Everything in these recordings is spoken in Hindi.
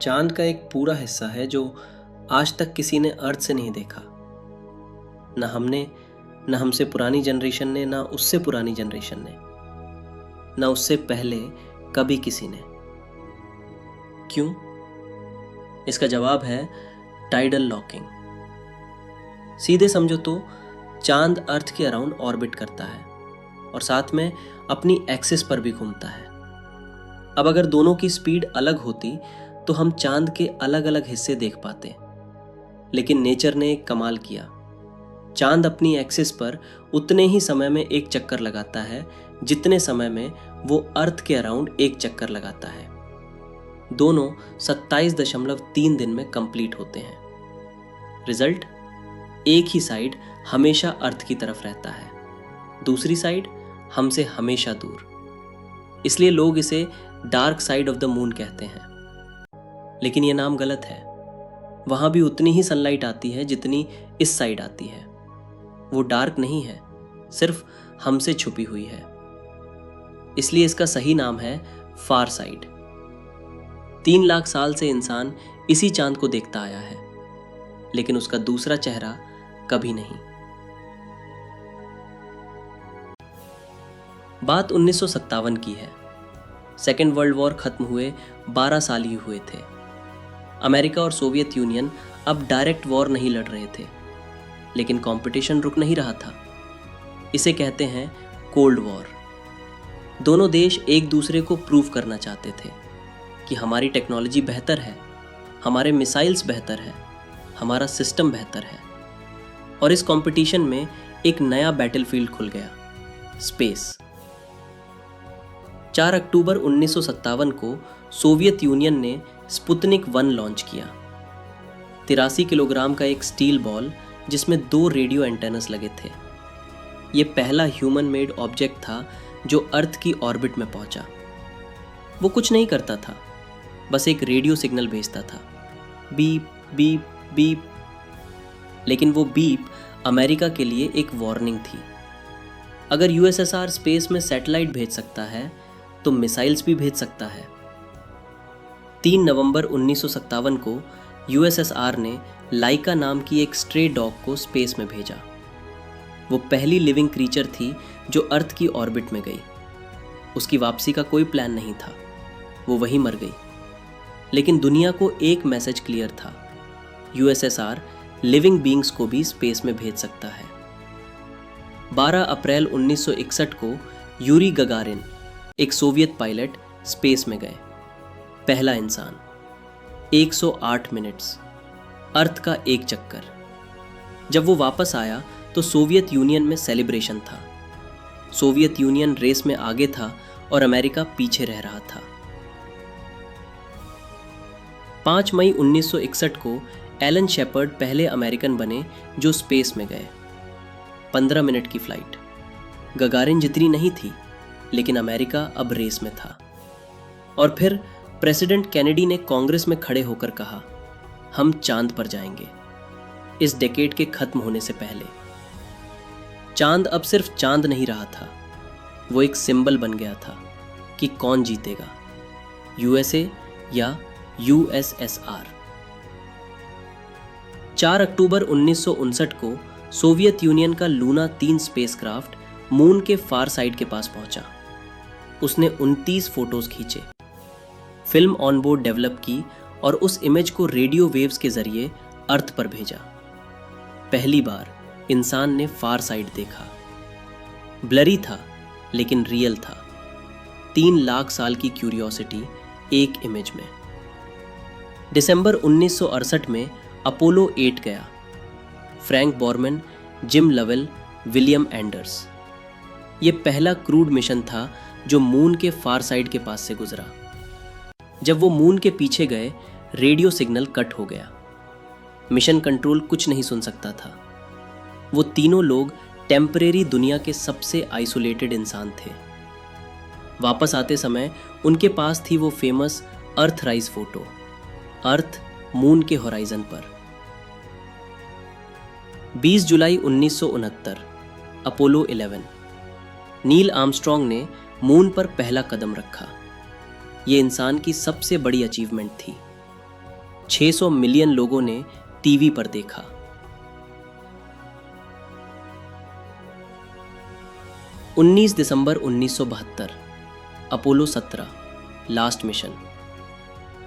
चांद का एक पूरा हिस्सा है जो आज तक किसी ने अर्थ से नहीं देखा। न हमने, न हमसे पुरानी जनरेशन ने, न उससे पुरानी जनरेशन ने, न उससे पहले कभी किसी ने। क्यों? इसका जवाब है टाइडल लॉकिंग। सीधे समझो तो चांद अर्थ के अराउंड ऑर्बिट करता है और साथ में अपनी एक्सिस पर भी घूमता है। अब अगर दोनों की स्पीड अलग होती तो हम चांद के अलग अलग हिस्से देख पाते, लेकिन नेचर ने एक कमाल किया। चांद अपनी एक्सिस पर उतने ही समय में एक चक्कर लगाता है जितने समय में वो अर्थ के अराउंड एक चक्कर लगाता है। दोनों 27.3 दिन में कंप्लीट होते हैं। रिजल्ट, एक ही साइड हमेशा अर्थ की तरफ रहता है, दूसरी साइड हमसे हमेशा दूर। इसलिए लोग इसे dark side of the moon कहते हैं। लेकिन यह नाम गलत है। वहां भी उतनी ही सनलाइट आती है जितनी इस साइड आती है। वो डार्क नहीं है, सिर्फ हमसे छुपी हुई है। इसलिए इसका सही नाम है फार साइड। 3 लाख साल से इंसान इसी चांद को देखता आया है, लेकिन उसका दूसरा चेहरा कभी नहीं। बात 1957 की है। सेकेंड वर्ल्ड वॉर खत्म हुए 12 साल ही हुए थे। अमेरिका और सोवियत यूनियन अब डायरेक्ट वॉर नहीं लड़ रहे थे, लेकिन कंपटीशन रुक नहीं रहा था। इसे कहते हैं कोल्ड वॉर। दोनों देश एक दूसरे को प्रूव करना चाहते थे कि हमारी टेक्नोलॉजी बेहतर है, हमारे मिसाइल्स बेहतर है, हमारा सिस्टम बेहतर है। और इस कंपटीशन में एक नया बैटलफील्ड खुल गया, स्पेस। 4 अक्टूबर 1957 को सोवियत यूनियन ने स्पुतनिक 1 लॉन्च किया। 83 किलोग्राम का एक स्टील बॉल जिसमें 2 रेडियो एंटेनस लगे थे। यह पहला ह्यूमन मेड ऑब्जेक्ट था जो अर्थ की ऑर्बिट में पहुंचा। वो कुछ नहीं करता था, बस एक रेडियो सिग्नल भेजता था, बीप बीप बीप। लेकिन वो बीप अमेरिका के लिए एक वार्निंग थी। अगर यूएसएसआर स्पेस में सैटेलाइट भेज सकता है तो मिसाइल्स भी भेज सकता है। 3 नवंबर 1957 को यूएसएसआर ने लाइका नाम की एक स्ट्रे डॉग को स्पेस में भेजा। वो पहली लिविंग क्रीचर थी जो अर्थ की ऑर्बिट में गई। उसकी वापसी का कोई प्लान नहीं था, वो वहीं मर गई। लेकिन दुनिया को एक मैसेज क्लियर था, यूएसएसआर लिविंग बीइंग्स को भी स्पेस में भेज सकता है। 12 अप्रैल 1961 को यूरी गगारिन, एक सोवियत पायलट, स्पेस में गए। पहला इंसान। 108 मिनट्स, अर्थ का एक चक्कर। जब वो वापस आया तो सोवियत यूनियन में सेलिब्रेशन था। सोवियत यूनियन रेस में आगे था और अमेरिका पीछे रह रहा था। 5 मई 1961 को एलन शेपर्ड पहले अमेरिकन बने जो स्पेस में गए। 15 मिनट की फ्लाइट। गगारिन जितनी नहीं थी, लेकिन अमेरिका अब रेस में था। और फिर प्रेसिडेंट केनेडी ने कांग्रेस में खड़े होकर कहा, हम चांद पर जाएंगे, इस डेकेड के खत्म होने से पहले। चांद अब सिर्फ चांद नहीं रहा था, वो एक सिंबल बन गया था कि कौन जीतेगा, यूएसए या यूएसएसआर। 4 अक्टूबर 1959 को सोवियत यूनियन का लूना 3 स्पेसक्राफ्ट मून के फार साइड के पास पहुंचा। उसने 29 फोटोज खींचे, फिल्म ऑन बोर्ड डेवलप की और उस इमेज को रेडियो वेव्स के जरिए अर्थ पर भेजा। पहली बार इंसान ने फार साइड देखा। ब्लरी था लेकिन रियल था। 3 लाख साल की क्यूरियोसिटी एक इमेज में। दिसंबर 1968 में अपोलो 8 गया। Frank Borman, Jim Lovell, William Anders. ये पहला क्रूड मिशन था जो मून के फार साइड के पास से गुजरा। जब वो मून के पीछे गए, रेडियो सिग्नल कट हो गया। मिशन कंट्रोल कुछ नहीं सुन सकता था। वो तीनों लोग टेम्परेरी दुनिया के सबसे आइसोलेटेड इंसान थे। वापस आते समय उनके पास थी वो फेमस अर्थ राइज फोटो, अर्थ मून के होराइजन पर। 20 जुलाई 1969, अपोलो 11। नील आर्मस्ट्रॉन्ग ने मून पर पहला कदम रखा। ये इंसान की सबसे बड़ी अचीवमेंट थी। 600 मिलियन लोगों ने टीवी पर देखा। उन्नीस दिसंबर 1972, Apollo 17 last mission.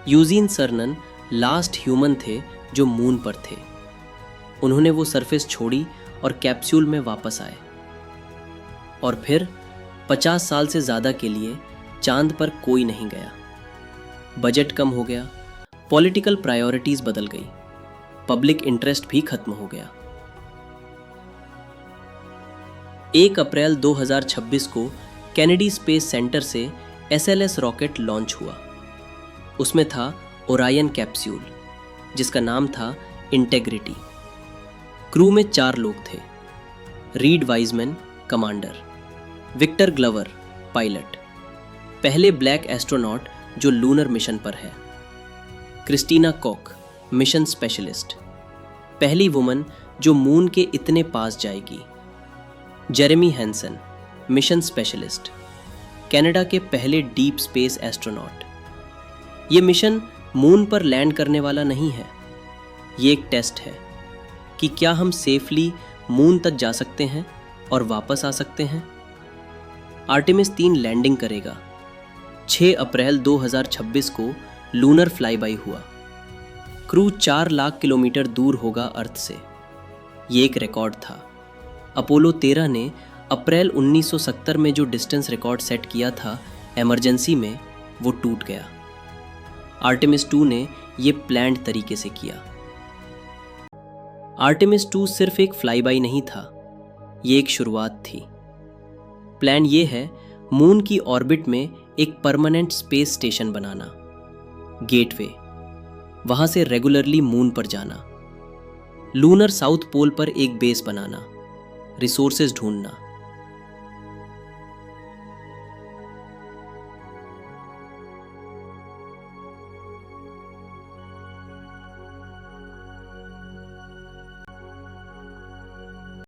Eugene Cernan last human थे जो मून पर थे। उन्होंने वो सरफेस छोड़ी और कैप्सूल में वापस आए। और फिर 50 साल से ज़्यादा के लिए चांद पर कोई नहीं गया। बजट कम हो गया, पॉलिटिकल प्रायोरिटीज़ बदल गई, पब्लिक इंटरेस्ट भी खत्म हो गया। 1 अप्रैल 2026 को कैनेडी स्पेस सेंटर से SLS रॉकेट लॉन्च हुआ। उसमें था ओरायन कैप्सूल, जिसका नाम था इंटेग्रिटी। क्रू में 4 लोग थे। Reid Wiseman commander, Victor Glover pilot, पहले ब्लैक एस्ट्रोनॉट जो लूनर मिशन पर है, क्रिस्टीना कॉक मिशन स्पेशलिस्ट, पहली वुमन जो मून के इतने पास जाएगी, Jeremy Hansen mission specialist, Canada के पहले डीप स्पेस एस्ट्रोनॉट। ये मिशन मून पर लैंड करने वाला नहीं है, ये एक टेस्ट है कि क्या हम सेफली मून तक जा सकते हैं और वापस आ सकते हैं। आर्टेमिस 3 लैंडिंग करेगा। 6 अप्रैल 2026 को लूनर फ्लाईबाई हुआ। क्रू 4 लाख किलोमीटर दूर होगा अर्थ से। ये एक रिकॉर्ड था। अपोलो 13 ने अप्रैल 1970 में जो डिस्टेंस रिकॉर्ड सेट किया था इमरजेंसी में, वो टूट गया। आर्टेमिस 2 ने ये प्लान्ड तरीके से किया। आर्टेमिस 2 सिर्फ एक फ्लाईबाई नहीं था, ये एक शुरुआत थी। प्लान ये है मून की ऑर्बिट में एक परमानेंट स्पेस स्टेशन बनाना, गेटवे, वहां से रेगुलरली मून पर जाना, लूनर साउथ पोल पर एक बेस बनाना, रिसोर्सेज ढूंढना,